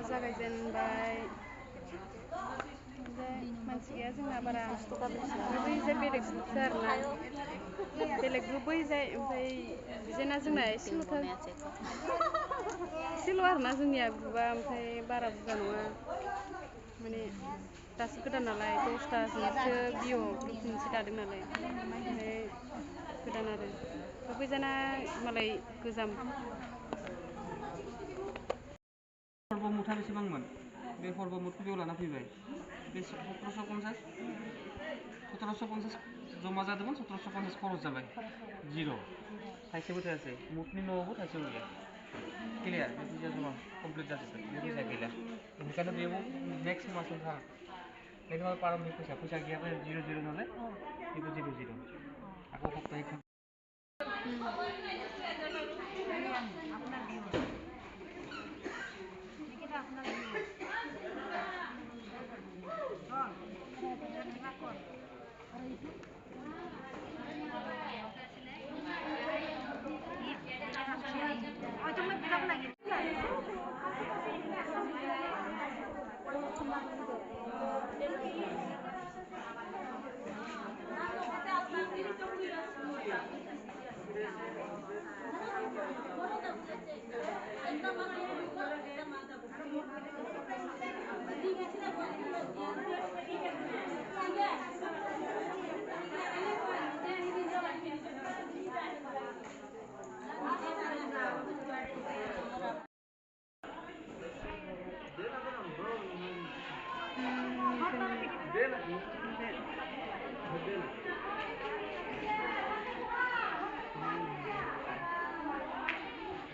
जागायजेनबाय मानसि गैया जोंना बारा बैजाय बेलेगसो आरोना बेलेगबो बैजाय ओमफ्राय बिदिनो जोंना एसेल' आरोना जोंनिया ग्रुपआ ओमफ्राय बारा बुरजा नङा माने दासो गोदान नालाय 10थासो बिअ ग्रुप मोनसे दादों नालाय ओमफ्राय गोदान आरो बैजाना मालाय गोजाम फर्ब मुथा बेसेबांमोन बे फर्ब मुथखौ बेयाव लाना फैबाय बे 1750 जमा जादोंमोन 1750 खरस जाबाय जिर' थाइसेबो थायासै मुथनि न'आवबो थाइसेबो गैया क्लियार बे फैसा जमा कमप्लिट जाजोब्बाय बे फैसा गैला बेनिखायनो बेयाव नेक्स्ट मासाव थां नेक्स्ट मासाव पारमनि फैसा गैयाबा जिर' नालाय बेबो जिर' आखौ सप्ताहे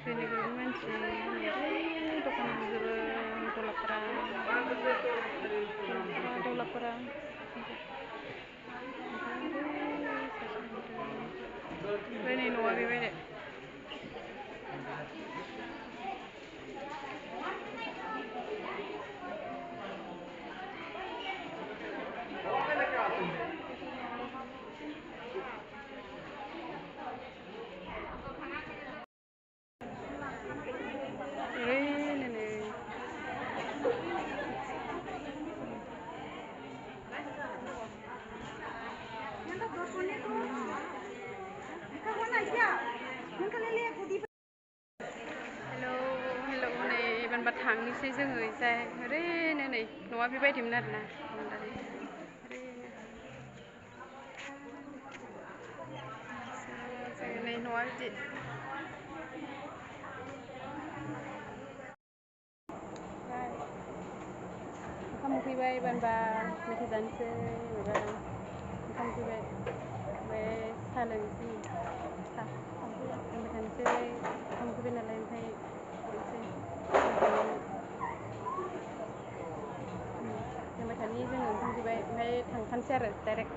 बेलेग मानसि दखान होजोबो दलापारा ओमफ्राय नै न'आ बेबायदि हेल' नै एबारबा थांनोसै जोङो जाय ओरैनो नै न'आ बेबायदिमोन आरोना नै न'आ बिदि ओंखाम उखैबाय एबारबा मेथाइ जानोसै माबा ओंखाम उखैबाय ओमफ्राय साहा लोंसै लोंबाय थानोसै ओंखाम उखैबाय नालाय ओमफ्राय लोंबाय थानि जोङो ओंखाम उखैबाय ओमफ्राय थांखानोसै आरो डाइरेक्ट